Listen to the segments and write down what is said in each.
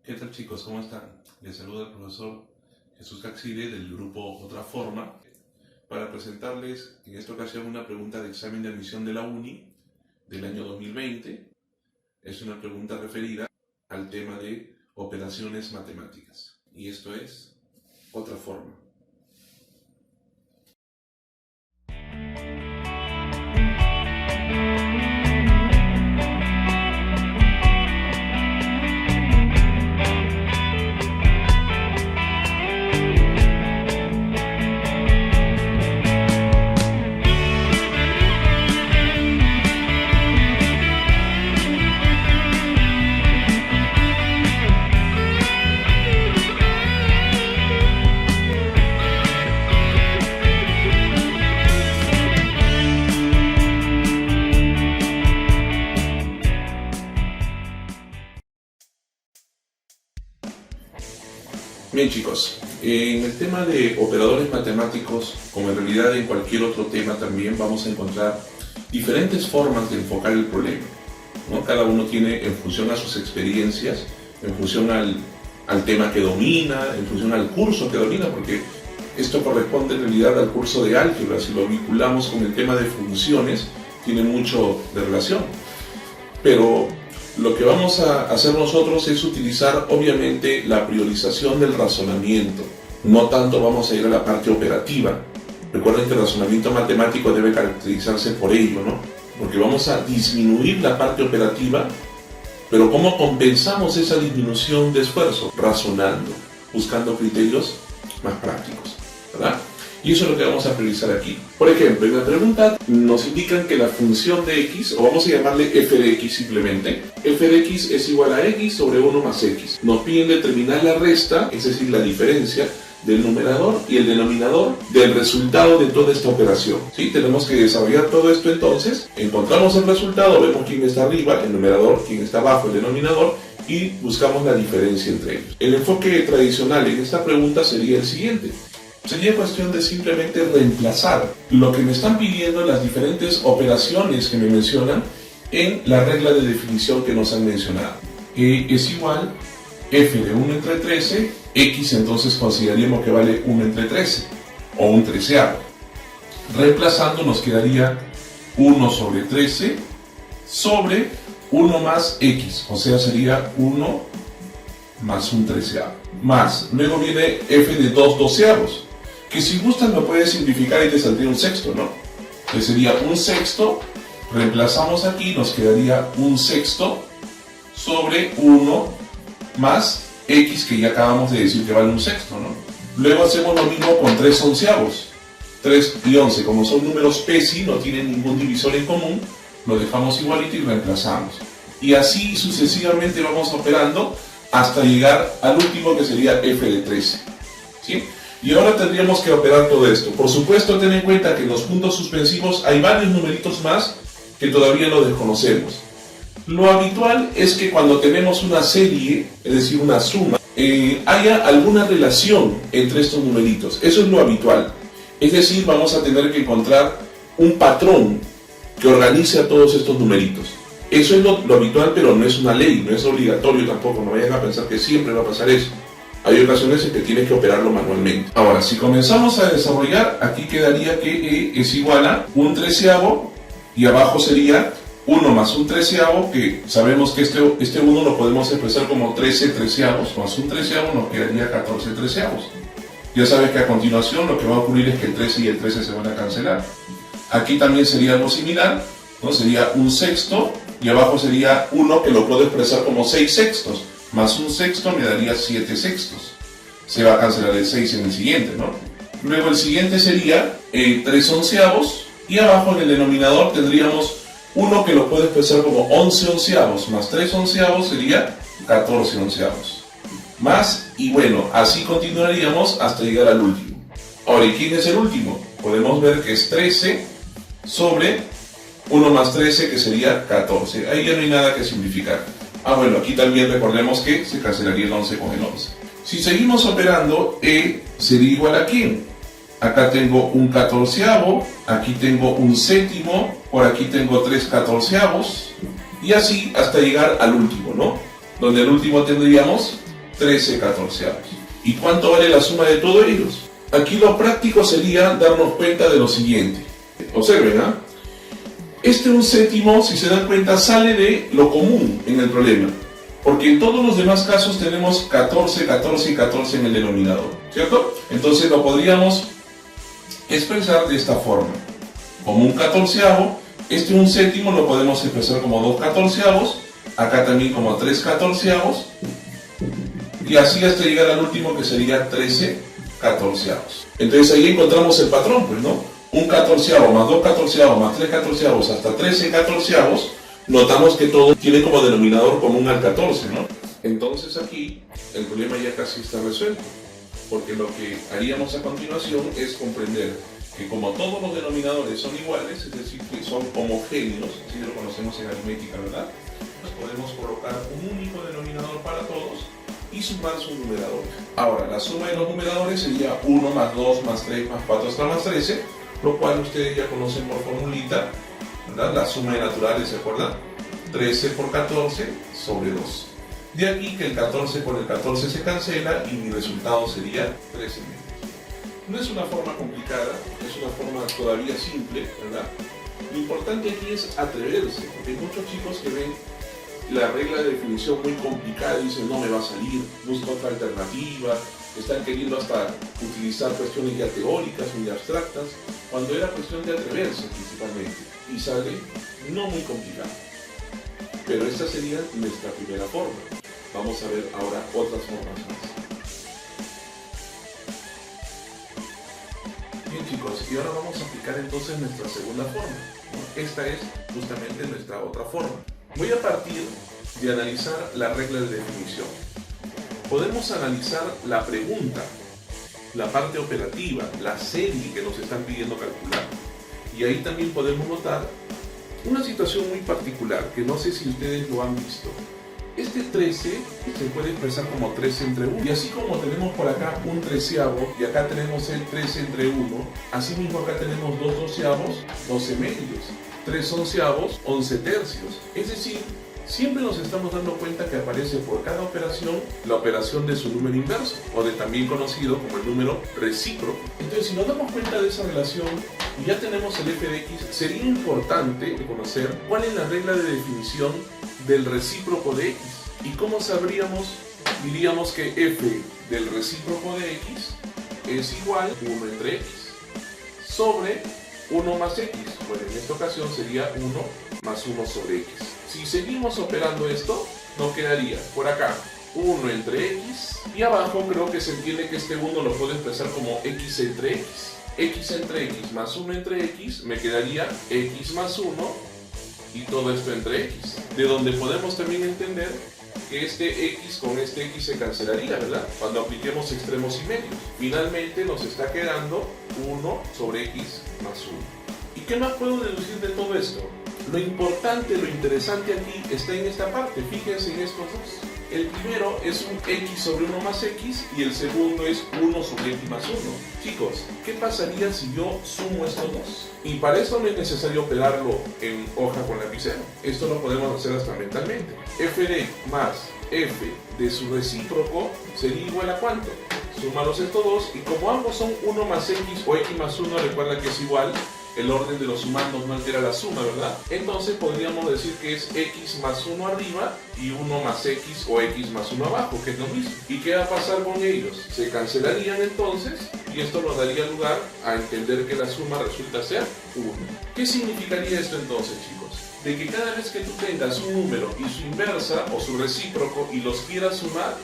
¿Qué tal, chicos? ¿Cómo están? Les saluda el profesor Jesús Caxide del grupo Otra Forma para presentarles en esta ocasión una pregunta de examen de admisión de la UNI del año 2020. Es una pregunta referida al tema de operaciones matemáticas y esto es Otra Forma. Bien, chicos, en el tema de operadores matemáticos, como en realidad en cualquier otro tema también, vamos a encontrar diferentes formas de enfocar el problema, ¿no? Cada uno tiene, en función a sus experiencias, en función al tema que domina, en función al curso que domina, porque esto corresponde en realidad al curso de álgebra. Si lo vinculamos con el tema de funciones, tiene mucho de relación. Pero lo que vamos a hacer nosotros es utilizar obviamente la priorización del razonamiento. No tanto vamos a ir a la parte operativa. Recuerden que el razonamiento matemático debe caracterizarse por ello, ¿no? Porque vamos a disminuir la parte operativa, pero ¿cómo compensamos esa disminución de esfuerzo? Razonando, buscando criterios más prácticos, ¿verdad? Y eso es lo que vamos a priorizar aquí. Por ejemplo, en la pregunta nos indican que la función de x, o vamos a llamarle f de x simplemente, f de x es igual a x sobre 1 más x. Nos piden determinar la resta, es decir, la diferencia del numerador y el denominador del resultado de toda esta operación. ¿Sí? Tenemos que desarrollar todo esto entonces, encontramos el resultado, vemos quién está arriba, el numerador, quién está abajo, el denominador, y buscamos la diferencia entre ellos. El enfoque tradicional en esta pregunta sería el siguiente. Sería cuestión de simplemente reemplazar lo que me están pidiendo, las diferentes operaciones que me mencionan, en la regla de definición que nos han mencionado. Es igual f de 1 entre 13, x entonces consideraríamos que vale 1 entre 13, o un treceavo. Reemplazando nos quedaría 1 sobre 13 sobre 1 más x, o sea sería 1 más un treceavo. Más, luego viene f de 2 doceavos, que si gustan lo puedes simplificar y te saldría un sexto, ¿no? Que sería un sexto, reemplazamos aquí, nos quedaría un sexto sobre 1 más x, que ya acabamos de decir que vale un sexto, ¿no? Luego hacemos lo mismo con 3 onceavos. 3 y 11, como son números PESI, no tienen ningún divisor en común, lo dejamos igualito y reemplazamos. Y así sucesivamente vamos operando hasta llegar al último, que sería f de 13, ¿sí? Y ahora tendríamos que operar todo esto. Por supuesto, ten en cuenta que en los puntos suspensivos hay varios numeritos más que todavía lo desconocemos. Lo habitual es que cuando tenemos una serie, es decir, una suma, haya alguna relación entre estos numeritos. Eso es lo habitual. Es decir, vamos a tener que encontrar un patrón que organice a todos estos numeritos. Eso es lo habitual, pero no es una ley, no es obligatorio tampoco. No vayan a pensar que siempre va a pasar eso. Hay ocasiones en que tienes que operarlo manualmente. Ahora, si comenzamos a desarrollar, aquí quedaría que es igual a un treceavo, y abajo sería 1 más un treceavo, que sabemos que este 1 lo podemos expresar como 13 treceavos, más un treceavo nos quedaría 14 treceavos. Ya sabes que a continuación lo que va a ocurrir es que el 13 y el 13 se van a cancelar. Aquí también sería algo similar, ¿no? Sería un sexto, y abajo sería 1, que lo puedo expresar como 6 sextos. Más un sexto me daría 7 sextos. Se va a cancelar el 6 en el siguiente, ¿no? Luego el siguiente sería 3 onceavos, y abajo en el denominador tendríamos 1 que lo puedo expresar como 11 onceavos, más 3 onceavos sería 14 onceavos. Más, y bueno, así continuaríamos hasta llegar al último. Ahora, ¿y quién es el último? Podemos ver que es 13 sobre 1 más 13, que sería 14. Ahí ya no hay nada que simplificar. Bueno, aquí también recordemos que se cancelaría el 11 con el 11. Si seguimos operando, sería igual a ¿quién? Acá tengo un catorceavo, aquí tengo un séptimo, por aquí tengo 3 catorceavos, y así hasta llegar al último, ¿no? Donde el último tendríamos 13 catorceavos. ¿Y cuánto vale la suma de todos ellos? Aquí lo práctico sería darnos cuenta de lo siguiente. Observen, ¿ah? Este 1/7, si se dan cuenta, sale de lo común en el problema. Porque en todos los demás casos tenemos 14, 14 y 14 en el denominador, ¿cierto? Entonces lo podríamos expresar de esta forma. Como un catorceavo, este 1/7 lo podemos expresar como 2 catorceavos, acá también como 3 catorceavos, y así hasta llegar al último que sería 13 catorceavos. Entonces ahí encontramos el patrón, pues, ¿no? Un catorceavo más 2 catorceavos más 3 catorceavos hasta 13 catorceavos, notamos que todo tiene como denominador común al 14, ¿no? Entonces aquí el problema ya casi está resuelto, porque lo que haríamos a continuación es comprender que como todos los denominadores son iguales, es decir, que son homogéneos, así lo conocemos en aritmética, ¿verdad? Pues podemos colocar un único denominador para todos y sumar sus numeradores. Ahora, la suma de los numeradores sería 1 más 2 más 3 más 4 hasta más 13, lo cual ustedes ya conocen por formulita, ¿verdad? La suma de naturales, ¿se acuerdan? 13 por 14 sobre 2. De aquí que el 14 por el 14 se cancela y mi resultado sería 13 medios. No es una forma complicada, es una forma todavía simple, ¿verdad? Lo importante aquí es atreverse, porque hay muchos chicos que ven la regla de definición muy complicada y dicen no me va a salir, busca otra alternativa, están queriendo hasta utilizar cuestiones ya teóricas, muy abstractas, cuando era cuestión de atreverse principalmente, y sale no muy complicado. Pero esta sería nuestra primera forma. Vamos a ver ahora otras formas más. Bien chicos, y ahora vamos a aplicar entonces nuestra segunda forma, ¿no? Esta es justamente nuestra otra forma. Voy a partir de analizar la regla de definición. Podemos analizar la pregunta, la parte operativa, la serie que nos están pidiendo calcular. Y ahí también podemos notar una situación muy particular, que no sé si ustedes lo han visto. Este 13 se puede expresar como 13 entre 1. Y así como tenemos por acá un treceavo, y acá tenemos el 13 entre 1, así mismo acá tenemos 2 doceavos, 12 medios, 3 onceavos, 11 tercios. Es decir, siempre nos estamos dando cuenta que aparece por cada operación la operación de su número inverso, o de también conocido como el número recíproco. Entonces, si nos damos cuenta de esa relación y ya tenemos el f de x, sería importante conocer cuál es la regla de definición del recíproco de x. ¿Y cómo sabríamos? Diríamos que f del recíproco de x es igual a 1 entre x sobre 1 más x. Bueno, en esta ocasión sería 1 más 1 sobre x. Si seguimos operando esto, nos quedaría por acá 1 entre x, y abajo creo que se entiende que este 1 lo puedo expresar como x entre x. X entre x más 1 entre x me quedaría x más 1 y todo esto entre x. De donde podemos también entender que este x con este x se cancelaría, ¿verdad? Cuando apliquemos extremos y medios. Finalmente nos está quedando 1 sobre x más 1. ¿Y qué más puedo deducir de todo esto? Lo importante, lo interesante aquí está en esta parte. Fíjense en estos dos. El primero es un x sobre 1 más x y el segundo es 1 sobre x más 1. Chicos, ¿qué pasaría si yo sumo estos dos? Y para esto no es necesario operarlo en hoja con lapicero. Esto lo podemos hacer hasta mentalmente. F de más f de su recíproco sería igual a ¿cuánto? Súmalos estos dos, y como ambos son 1 más x o x más 1, recuerda que es igual. El orden de los sumandos no altera la suma, ¿verdad? Entonces podríamos decir que es x más 1 arriba y 1 más x o x más 1 abajo, que es lo mismo. ¿Y qué va a pasar con ellos? Se cancelarían entonces, y esto nos daría lugar a entender que la suma resulta ser 1. ¿Qué significaría esto entonces, chicos? De que cada vez que tú tengas un número y su inversa o su recíproco y los quieras sumar,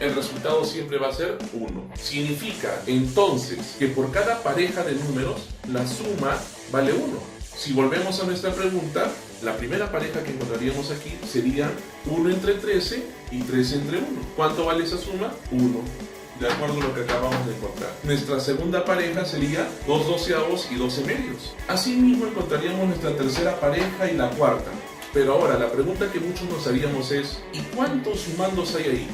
el resultado siempre va a ser 1. Significa entonces que por cada pareja de números la suma vale 1. Si volvemos a nuestra pregunta, la primera pareja que encontraríamos aquí sería 1 entre 13 y 13 entre 1. ¿Cuánto vale esa suma? 1. De acuerdo a lo que acabamos de encontrar. Nuestra segunda pareja sería 2 doceavos y 12 medios. Asimismo encontraríamos nuestra tercera pareja y la cuarta. Pero ahora la pregunta que muchos nos haríamos es, ¿y cuántos sumandos hay ahí?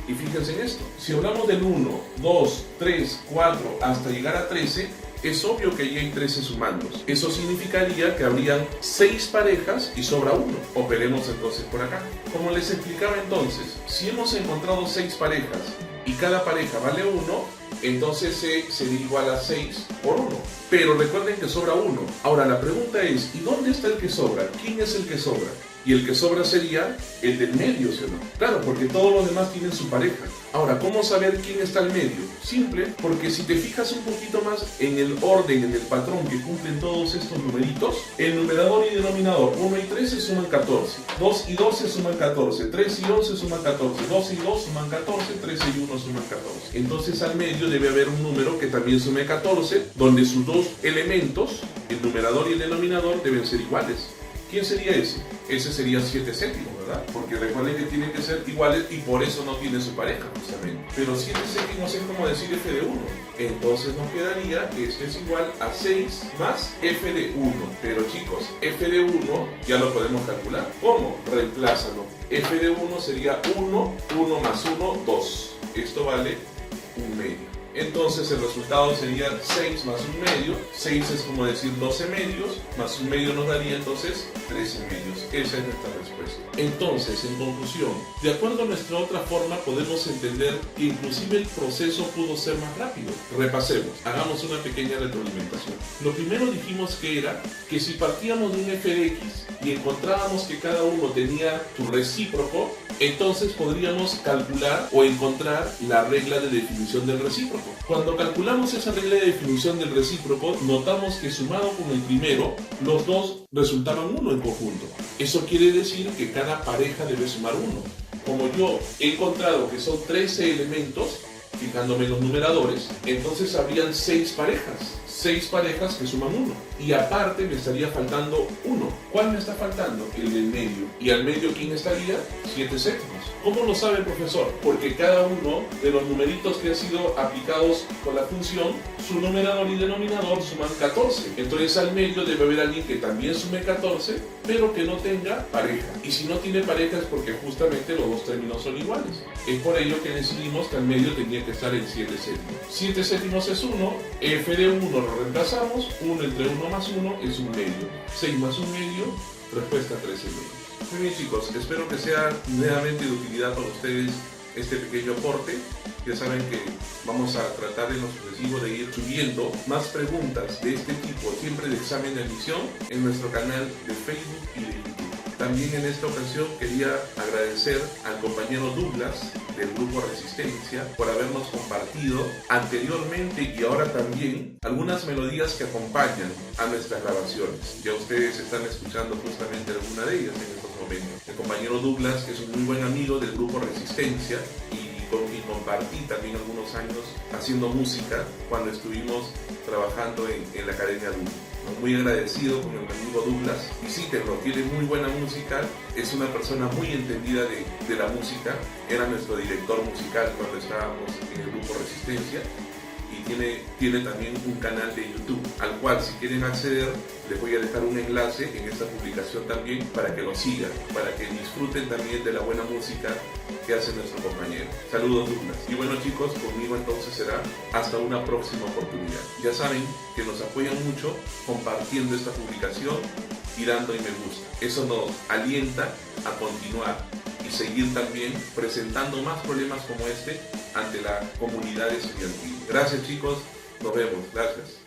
Y fíjense en esto, si hablamos del 1, 2, 3, 4 hasta llegar a 13, Es obvio que ahí hay 13 sumandos. Eso significaría que habrían 6 parejas y sobra uno. Operemos entonces por acá. Como les explicaba entonces, si hemos encontrado 6 parejas y cada pareja vale 1, entonces sería igual a 6 por 1. Pero recuerden que sobra 1. Ahora la pregunta es, ¿y dónde está el que sobra? ¿Quién es el que sobra? Y el que sobra sería el del medio, ¿sí o no? Claro, porque todos los demás tienen su pareja. Ahora, ¿cómo saber quién está al medio? Simple, porque si te fijas un poquito más en el orden, en el patrón que cumplen todos estos numeritos, el numerador y denominador 1 y 3 se suman 14, 2 y 2 se suman 14, 3 y 11 suman 14, 2 y 2 suman 14, 13 y 1 suman 14. Entonces al medio debe haber un número que también sume 14, donde sus dos elementos, el numerador y el denominador, deben ser iguales. ¿Quién sería ese? Ese sería 7 séptimos, ¿verdad? Porque recuerden que tienen que ser iguales y por eso no tiene su pareja, justamente. Pero 7 séptimos es como decir f de 1. Entonces nos quedaría que esto es igual a 6 más f de 1. Pero chicos, f de 1 ya lo podemos calcular. ¿Cómo? Reemplázalo. F de 1 sería 1, 1 más 1, 2. Esto vale 1 medio. Entonces el resultado sería 6 más 1 medio, 6 es como decir 12 medios, más 1 medio nos daría entonces 13 medios. Esa es nuestra respuesta. Entonces, en conclusión, de acuerdo a nuestra otra forma podemos entender que inclusive el proceso pudo ser más rápido. Repasemos, hagamos una pequeña retroalimentación. Lo primero dijimos que era que si partíamos de un f de x y encontrábamos que cada uno tenía su recíproco, entonces podríamos calcular o encontrar la regla de definición del recíproco. Cuando calculamos esa regla de definición del recíproco, notamos que sumado con el primero, los dos resultaban 1 en conjunto. Eso quiere decir que cada pareja debe sumar 1. Como yo he encontrado que son 13 elementos, fijándome en los numeradores, entonces habrían 6 parejas. 6 parejas que suman 1. Y aparte me estaría faltando 1. ¿Cuál me está faltando? El del medio. ¿Y al medio quién estaría? 7 séptimos. ¿Cómo lo sabe el profesor? Porque cada uno de los numeritos que han sido aplicados con la función, su numerador y denominador suman 14. Entonces al medio debe haber alguien que también sume 14, pero que no tenga pareja. Y si no tiene pareja es porque justamente los dos términos son iguales. Es por ello que decidimos que al medio tenía que estar en 7 séptimos. 7 séptimos es 1, f de 1 lo reemplazamos, 1 entre 1 más 1 es 1 medio. 6 más 1 medio, respuesta 13 medios. Muy bien chicos, espero que sea nuevamente de utilidad para ustedes este pequeño aporte. Ya saben que vamos a tratar en lo sucesivo de ir subiendo más preguntas de este tipo, siempre de examen de admisión, en nuestro canal de Facebook y de YouTube. También en esta ocasión quería agradecer al compañero Douglas del Grupo Resistencia por habernos compartido anteriormente y ahora también algunas melodías que acompañan a nuestras grabaciones. Ya ustedes están escuchando justamente alguna de ellas en estos momentos. El compañero Douglas es un muy buen amigo del Grupo Resistencia y compartí también algunos años haciendo música cuando estuvimos trabajando en la Academia Douglas. Muy agradecido con el amigo Douglas. Visítenlo, tiene muy buena música, es una persona muy entendida de la música, era nuestro director musical cuando estábamos en el Grupo Resistencia y tiene también un canal de YouTube al cual si quieren acceder les voy a dejar un enlace en esta publicación también para que lo sigan, para que disfruten también de la buena música que hace nuestro compañero. Saludos Douglas. Y bueno chicos, conmigo entonces será hasta una próxima oportunidad. Ya saben que nos apoyan mucho compartiendo esta publicación y dando y me gusta. Eso nos alienta a continuar y seguir también presentando más problemas como este ante la comunidad estudiantil. Gracias chicos, nos vemos. Gracias.